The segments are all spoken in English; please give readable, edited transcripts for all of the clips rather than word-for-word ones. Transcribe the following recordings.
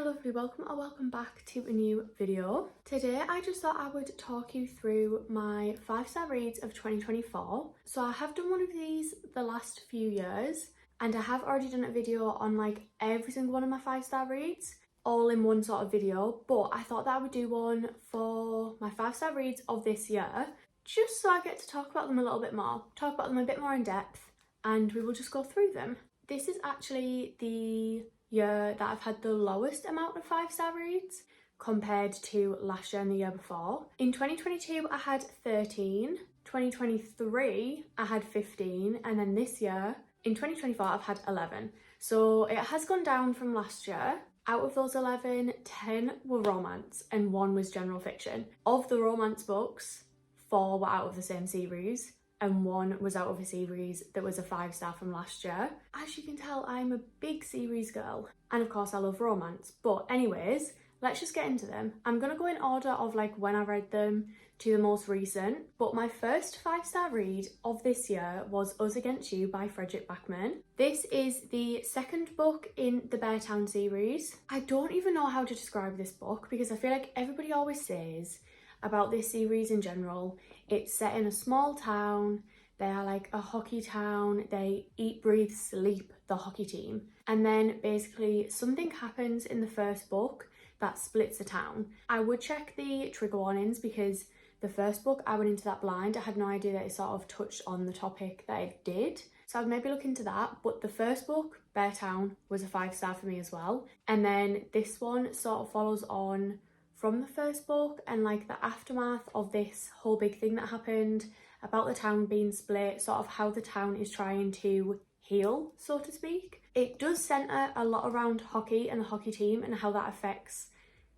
Hello everybody, welcome back to a new video. Today I just thought I would talk you through my 5-star reads of 2024. So I have done one of these the last few years and I have already done a video on like every single one of my 5-star reads all in one sort of video, but I thought that I would do one for my 5-star reads of this year just so I get to talk about them a little bit more, talk about them a bit more in depth, and we will just go through them. This is actually the year that I've had the lowest amount of 5-star reads compared to last year and the year before. In 2022 I had 13, 2023 I had 15, and then this year in 2024 I've had 11. So it has gone down from last year. Out of those 11, 10 were romance and 1 was general fiction. Of the romance books, 4 were out of the same series and 1 was out of a series that was a 5-star from last year. As you can tell, I'm a big series girl, and of course I love romance. But anyways, let's just get into them. I'm gonna go in order of like when I read them to the most recent, but my first 5-star read of this year was Us Against You by Frederick Backman. This is the second book in the Beartown series. I don't even know how to describe this book because I feel like everybody always says about this series in general, it's set in a small town, they are like a hockey town, they eat, breathe, sleep the hockey team. And then basically something happens in the first book that splits the town. I would check the trigger warnings because the first book I went into that blind. I had no idea that it sort of touched on the topic that it did. So I'd maybe look into that. But the first book, Beartown, was a 5-star for me as well. And then this one sort of follows on from the first book and like the aftermath of this whole big thing that happened about the town being split, sort of how the town is trying to heal, so to speak. It does centre a lot around hockey and the hockey team and how that affects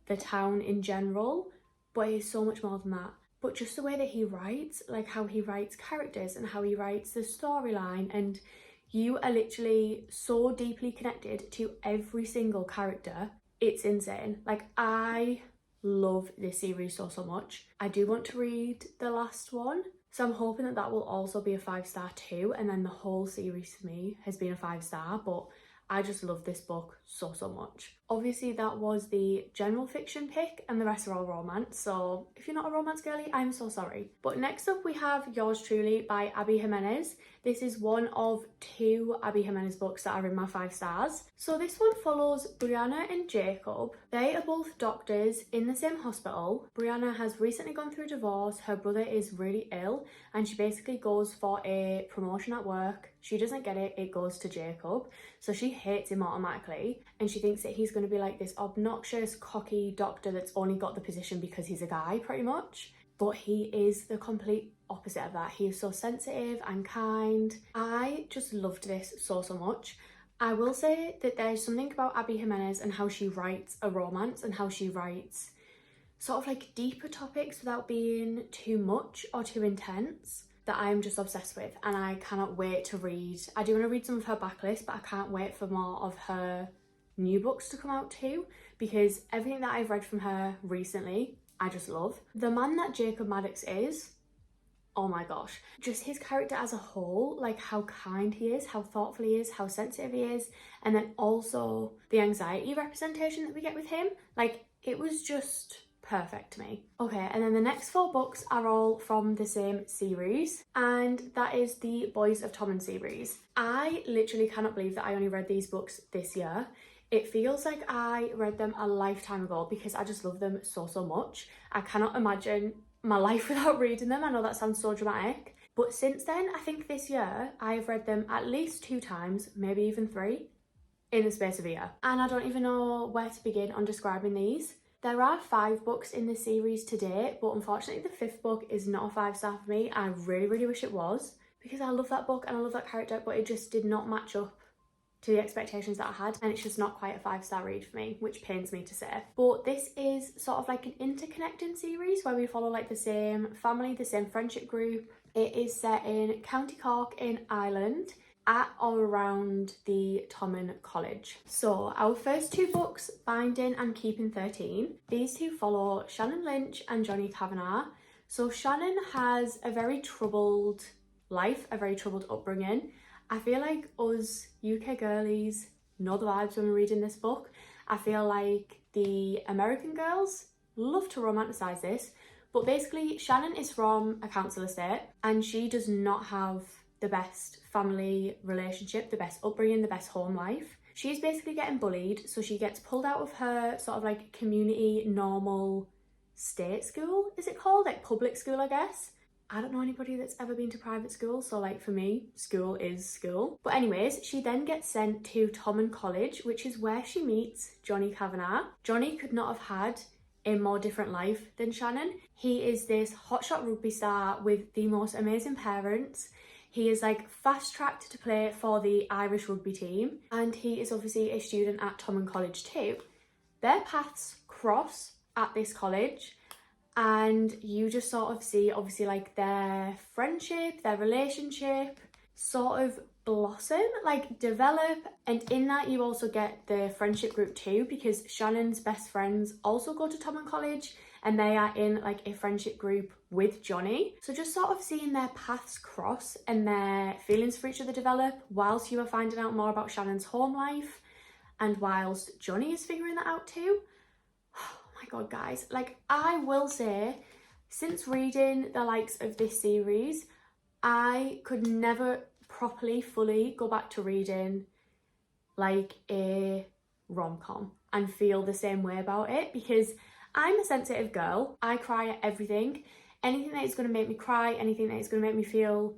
the town in general, but it's so much more than that. But just the way that he writes, like how he writes characters and how he writes the storyline, and you are literally so deeply connected to every single character. It's insane. Like, I love this series so much. I do want to read the last one, so I'm hoping that that will also be a 5-star too, and then the whole series for me has been a 5-star, but I just love this book so much. Obviously that was the general fiction pick and the rest are all romance, so if you're not a romance girly, I'm so sorry. But next up we have Yours Truly by Abby Jimenez. This is one of 2 Abby Jimenez books that are in my 5 stars. So this one follows Brianna and Jacob. They are both doctors in the same hospital. Brianna has recently gone through a divorce, her brother is really ill, and she basically goes for a promotion at work. She doesn't get it, it goes to Jacob. So she hates him automatically and she thinks that he's going to be like this obnoxious, cocky doctor that's only got the position because he's a guy, pretty much. But he is the complete opposite of that. He is so sensitive and kind. I just loved this so much. I will say that there's something about Abby Jimenez and how she writes a romance and how she writes sort of like deeper topics without being too much or too intense that I'm just obsessed with, and I cannot wait to read. I do want to read some of her backlist, but I can't wait for more of her new books to come out too, because everything that I've read from her recently I just love. The man that Jacob Maddox is, oh my gosh, just his character as a whole, like how kind he is, how thoughtful he is, how sensitive he is, and then also the anxiety representation that we get with him, like it was just perfect to me. Okay, and then the next 4 books are all from the same series, and that is the Boys of Tommen series. I literally cannot believe that I only read these books this year. It feels like I read them a lifetime ago because I just love them so much. I cannot imagine my life without reading them. I know that sounds so dramatic, but since then, I think this year I've read them at least 2 times, maybe even 3, in the space of a year. And I don't even know where to begin on describing these. There are 5 books in this series to date, but unfortunately the 5th book is not a 5-star for me. I really wish it was, because I love that book and I love that character, but it just did not match up to the expectations that I had, and it's just not quite a 5-star read for me, which pains me to say. But this is sort of like an interconnecting series where we follow like the same family, the same friendship group. It is set in County Cork in Ireland, at or around the Tommen College. So our first 2 books, Finding and Keeping 13, these 2 follow Shannon Lynch and Johnny Kavanagh. So Shannon has a very troubled life, a very troubled upbringing. I feel like us UK girlies know the vibes when we're reading this book. I feel like the American girls love to romanticise this, but basically Shannon is from a council estate and she does not have the best family relationship, the best upbringing, the best home life. She's basically getting bullied, so she gets pulled out of her sort of like community normal state school, is it called? Like public school, I guess. I don't know anybody that's ever been to private school, so like for me, school is school. But anyways, she then gets sent to Tommen College, which is where she meets Johnny Kavanagh. Johnny could not have had a more different life than Shannon. He is this hotshot rugby star with the most amazing parents. He is like fast tracked to play for the Irish rugby team, and he is obviously a student at Tommen College too. Their paths cross at this college, and you just sort of see obviously like their friendship, their relationship sort of blossom, like develop, and in that you also get the friendship group too, because Shannon's best friends also go to Tommen College and they are in like a friendship group with Johnny. So just sort of seeing their paths cross and their feelings for each other develop whilst you are finding out more about Shannon's home life and whilst Johnny is figuring that out too. My god, guys, like I will say, since reading the likes of this series, I could never properly fully go back to reading like a rom-com and feel the same way about it, because I'm a sensitive girl. I cry at everything. Anything that is going to make me cry, anything that is going to make me feel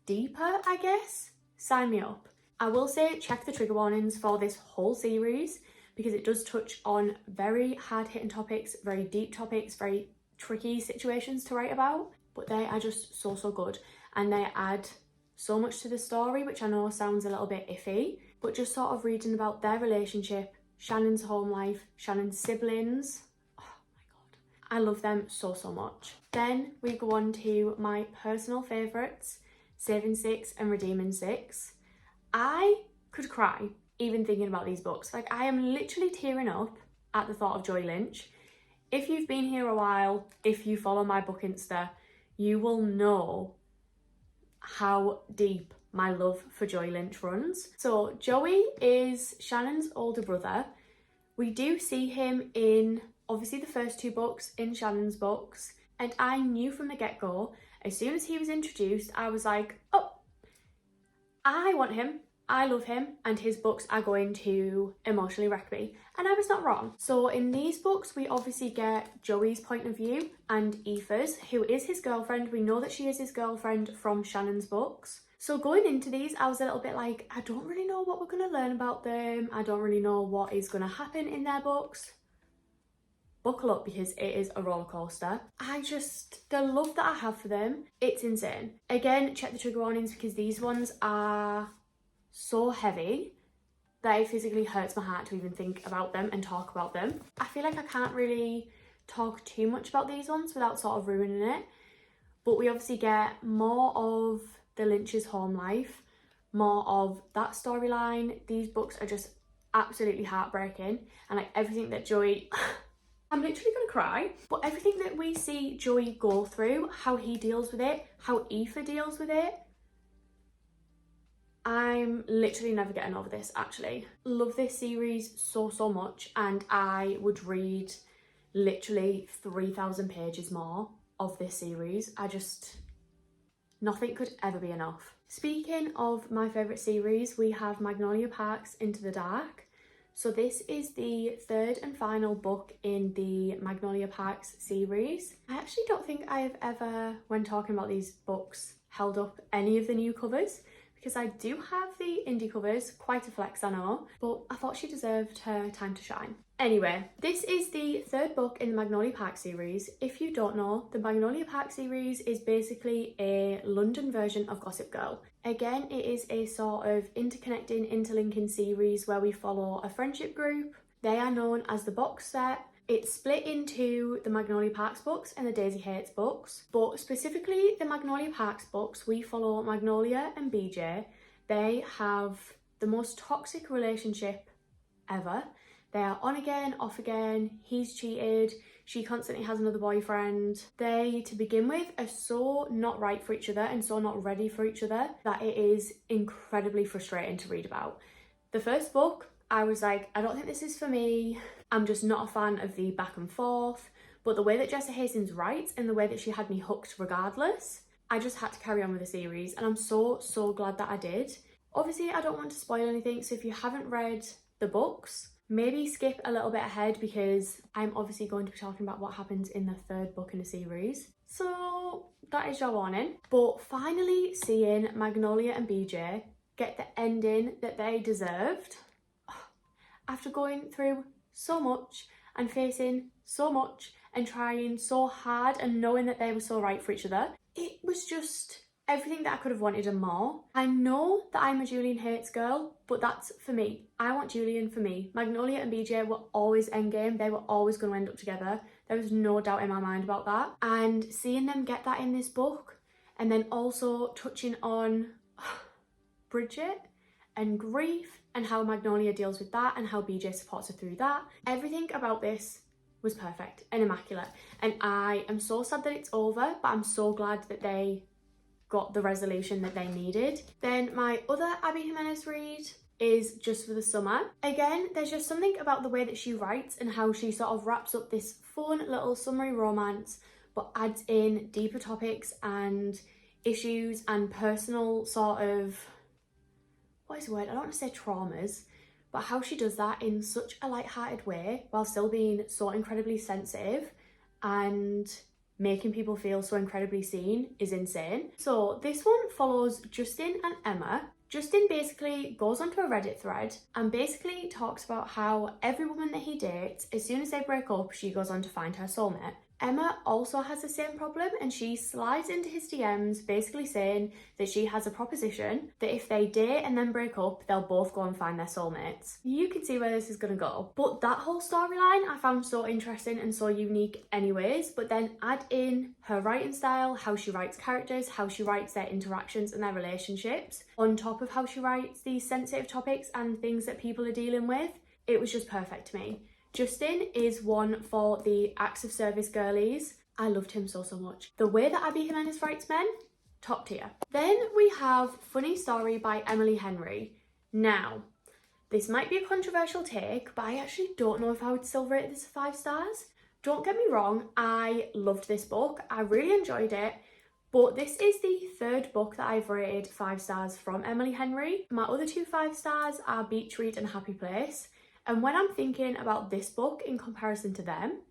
deeper, I guess, sign me up. I will say check the trigger warnings for this whole series, because it does touch on very hard-hitting topics, very deep topics, very tricky situations to write about, but they are just so good, and they add so much to the story, which I know sounds a little bit iffy, but just sort of reading about their relationship, Shannon's home life, Shannon's siblings, oh my god, I love them so much. Then we go on to my personal favourites, Saving Six and Redeeming Six. I could cry even thinking about these books. Like I am literally tearing up at the thought of Joy Lynch. If you've been here a while, if you follow my book Insta, you will know how deep my love for Joy Lynch runs. So Joey is Shannon's older brother. We do see him in obviously the first two books in Shannon's books, and I knew from the get-go, as soon as he was introduced, I was like, oh, I want him. I love him, and his books are going to emotionally wreck me. And I was not wrong. So in these books, we obviously get Joey's point of view and Aoife's, who is his girlfriend. We know that she is his girlfriend from Shannon's books. So going into these, I was a little bit like, I don't really know what we're going to learn about them. I don't really know what is going to happen in their books. Buckle up, because it is a roller coaster. The love that I have for them, it's insane. Again, check the trigger warnings, because these ones are so heavy that it physically hurts my heart to even think about them and talk about them. I feel like I can't really talk too much about these ones without sort of ruining it, but we obviously get more of the Lynch's home life, more of that storyline. These books are just absolutely heartbreaking, and like everything that Joey I'm literally gonna cry, but everything that we see Joey go through, how he deals with it, how Aoife deals with it, I'm literally never getting over this, actually. Love this series so much, and I would read literally 3,000 pages more of this series. Nothing could ever be enough. Speaking of my favourite series, we have Magnolia Park's Into the Dark. So this is the third and final book in the Magnolia Park's series. I actually don't think I've ever, when talking about these books, held up any of the new covers, because I do have the indie covers, quite a flex I know, but I thought she deserved her time to shine. Anyway, this is the third book in the Magnolia Park series. If you don't know, the Magnolia Park series is basically a London version of Gossip Girl. Again, it is a sort of interconnecting, interlinking series where we follow a friendship group. They are known as the Box Set. It's split into the Magnolia Parks books and the Daisy Hates books, but specifically the Magnolia Parks books, we follow Magnolia and BJ. They have the most toxic relationship ever. They are on again, off again, he's cheated, she constantly has another boyfriend. They, to begin with, are so not right for each other and so not ready for each other that it is incredibly frustrating to read about. The first book, I was like, I don't think this is for me. I'm just not a fan of the back and forth. But the way that Jessa Hastings writes and the way that she had me hooked regardless, I just had to carry on with the series, and I'm so glad that I did. Obviously, I don't want to spoil anything, so if you haven't read the books, maybe skip a little bit ahead because I'm obviously going to be talking about what happens in the third book in the series. So that is your warning. But finally seeing Magnolia and BJ get the ending that they deserved after going through so much and facing so much and trying so hard and knowing that they were so right for each other. It was just everything that I could have wanted and more. I know that I'm a Julian hates girl, but that's for me. I want Julian for me. Magnolia and BJ were always endgame. They were always going to end up together. There was no doubt in my mind about that. And seeing them get that in this book, and then also touching on Bridget and grief and how Magnolia deals with that and how BJ supports her through that. Everything about this was perfect and immaculate. And I am so sad that it's over, but I'm so glad that they got the resolution that they needed. Then my other Abby Jimenez read is Just for the Summer. Again, there's just something about the way that she writes and how she sort of wraps up this fun little summery romance, but adds in deeper topics and issues and personal sort of, what is the word? I don't want to say traumas, but how she does that in such a light-hearted way while still being so incredibly sensitive and making people feel so incredibly seen is insane. So this one follows Justin and Emma. Justin basically goes onto a Reddit thread and basically talks about how every woman that he dates, as soon as they break up, she goes on to find her soulmate. Emma also has the same problem, and she slides into his DMs basically saying that she has a proposition that if they date and then break up, they'll both go and find their soulmates. You can see where this is going to go. But that whole storyline I found so interesting and so unique anyways, but then add in her writing style, how she writes characters, how she writes their interactions and their relationships, on top of how she writes these sensitive topics and things that people are dealing with. It was just perfect to me. Justin is one for the acts of service girlies. I loved him so much. The way that Abby Jimenez writes men, top tier. Then we have Funny Story by Emily Henry. Now, this might be a controversial take, but I actually don't know if I would still rate this 5 stars. Don't get me wrong, I loved this book. I really enjoyed it. But this is the 3rd book that I've rated 5 stars from Emily Henry. My other 2 5 stars are Beach Read and Happy Place. And when I'm thinking about this book in comparison to them,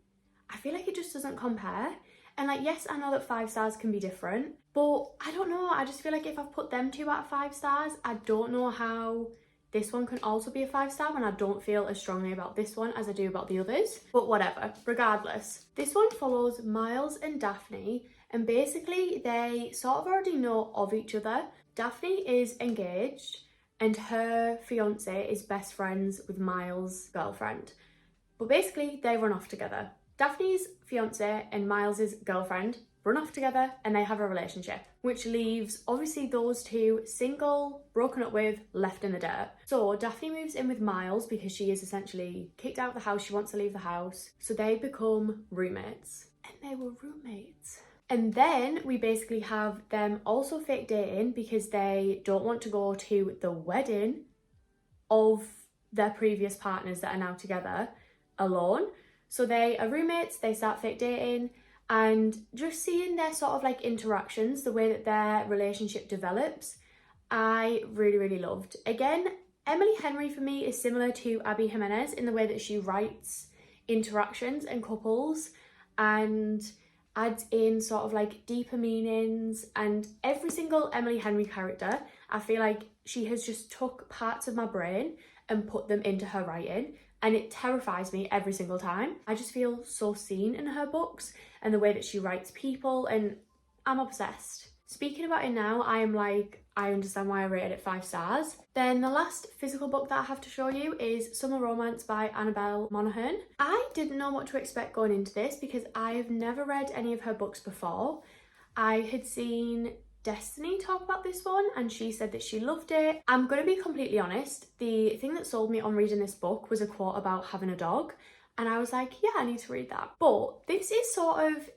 I feel like it just doesn't compare. And like, yes, I know that 5 stars can be different, but I don't know. I just feel like if I've put them 2 out of 5 stars, I don't know how this one can also be a 5 star when I don't feel as strongly about this one as I do about the others. But whatever, regardless. This one follows Miles and Daphne, and basically they sort of already know of each other. Daphne is engaged, and her fiance is best friends with Miles' girlfriend. But basically, they run off together. Daphne's fiance and Miles' girlfriend run off together and they have a relationship, which leaves obviously those 2 single, broken up with, left in the dirt. So Daphne moves in with Miles because she is essentially kicked out of the house, she wants to leave the house. So they become roommates. And they were roommates. And then we basically have them also fake dating because they don't want to go to the wedding of their previous partners that are now together alone. So they are roommates, they start fake dating, and just seeing their sort of like interactions, the way that their relationship develops, I really loved. Again, Emily Henry for me is similar to Abby Jimenez in the way that she writes interactions and couples and adds in sort of like deeper meanings, and every single Emily Henry character, I feel like she has just took parts of my brain and put them into her writing, and it terrifies me every single time. I just feel so seen in her books and the way that she writes people, and I'm obsessed. Speaking about it now, I am like, I understand why I rated it 5 stars. Then the last physical book that I have to show you is Summer Romance by Annabel Monaghan. I didn't know what to expect going into this because I've never read any of her books before. I had seen Destiny talk about this one and she said that she loved it. I'm going to be completely honest, the thing that sold me on reading this book was a quote about having a dog. And I was like, yeah, I need to read that. But this is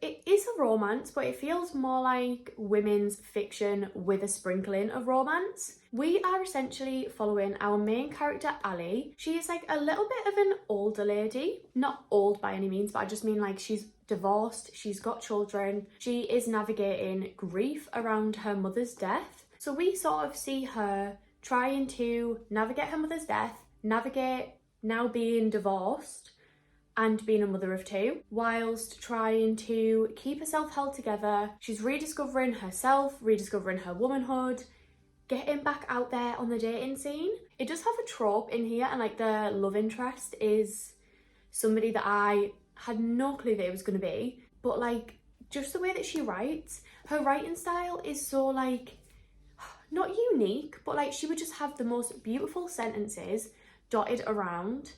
it is a romance, but it feels more like women's fiction with a sprinkling of romance. We are essentially following our main character, Ali. She is like a little bit of an older lady. Not old by any means, but I just mean like she's divorced, she's got children, she is navigating grief around her mother's death. So we sort of see her trying to navigate her mother's death, navigate now being divorced, and being a mother of two, whilst trying to keep herself held together. She's rediscovering herself, rediscovering her womanhood, getting back out there on the dating scene. It does have a trope in here, and like the love interest is somebody that I had no clue that it was going to be, but like just the way that she writes, her writing style is so like, not unique, but like she would just have the most beautiful sentences dotted around.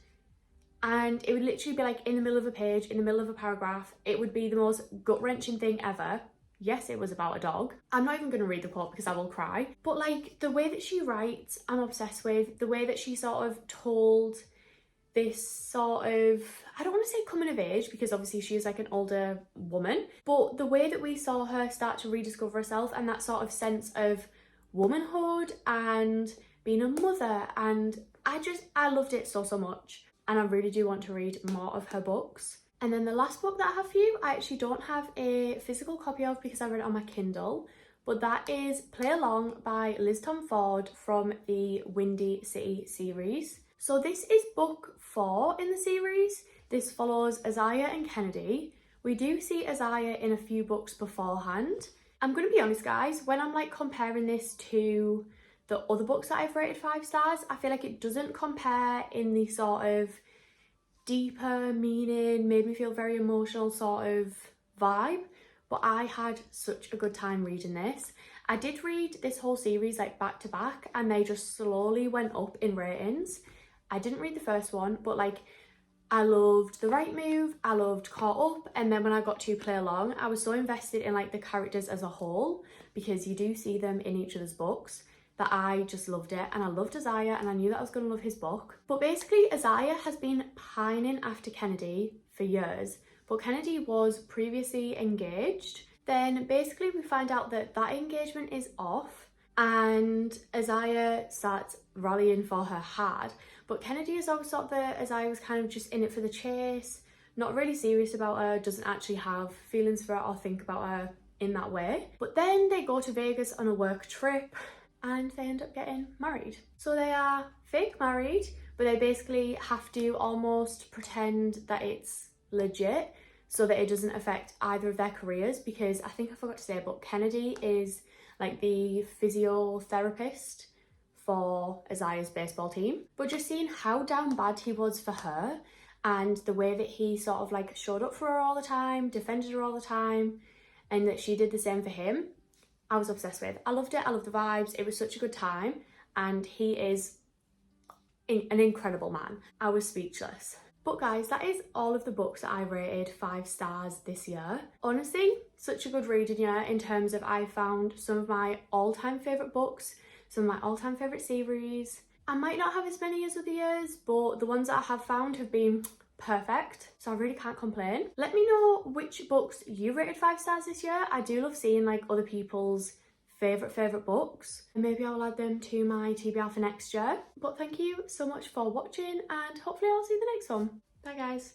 And it would literally be like in the middle of a page, in the middle of a paragraph. It would be the most gut-wrenching thing ever. Yes, it was about a dog. I'm not even going to read the quote because I will cry. But like the way that she writes, I'm obsessed with. The way that she sort of told this sort of, I don't want to say coming of age because obviously she is like an older woman. But the way that we saw her start to rediscover herself and that sort of sense of womanhood and being a mother. And I loved it so much. And I really do want to read more of her books. And then the last book that I have for you, I actually don't have a physical copy of because I read it on my Kindle, but that is Play Along by Liz Tom Ford from the Windy City series. So this is book 4 in the series. This follows Isaiah and Kennedy. We do see Isaiah in a few books beforehand. I'm going to be honest guys, when I'm like comparing this to the other books that I've rated 5 stars, I feel like it doesn't compare in the sort of deeper meaning, made me feel very emotional sort of vibe, but I had such a good time reading this. I did read this whole series like back to back and they just slowly went up in ratings. I didn't read the first one, but like I loved The Right Move, I loved Caught Up, and then when I got to Play Along, I was so invested in like the characters as a whole because you do see them in each other's books, that I just loved it. And I loved Isaiah and I knew that I was going to love his book. But basically Isaiah has been pining after Kennedy for years, but Kennedy was previously engaged. Then basically we find out that that engagement is off and Isaiah starts rallying for her hard. But Kennedy is always thought that Isaiah was kind of just in it for the chase, not really serious about her, doesn't actually have feelings for her or think about her in that way. But then they go to Vegas on a work trip and they end up getting married. So they are fake married, but they basically have to almost pretend that it's legit so that it doesn't affect either of their careers, because I think I forgot to say, but Kennedy is like the physiotherapist for Isaiah's baseball team. But just seeing how down bad he was for her and the way that he sort of like showed up for her all the time, defended her all the time, and that she did the same for him, I was obsessed with. I loved it, I loved the vibes, it was such a good time, and he is an incredible man. I was speechless. But guys, that is all of the books that I rated 5 stars this year. Honestly, such a good reading year in terms of I found some of my all-time favourite books, some of my all-time favourite series. I might not have as many as other years, but the ones that I have found have been perfect, so I really can't complain. Let me know which books you rated 5 stars this year. I do love seeing like other people's favourite books, and maybe I'll add them to my TBR for next year. But thank you so much for watching and hopefully I'll see you in the next one. Bye guys.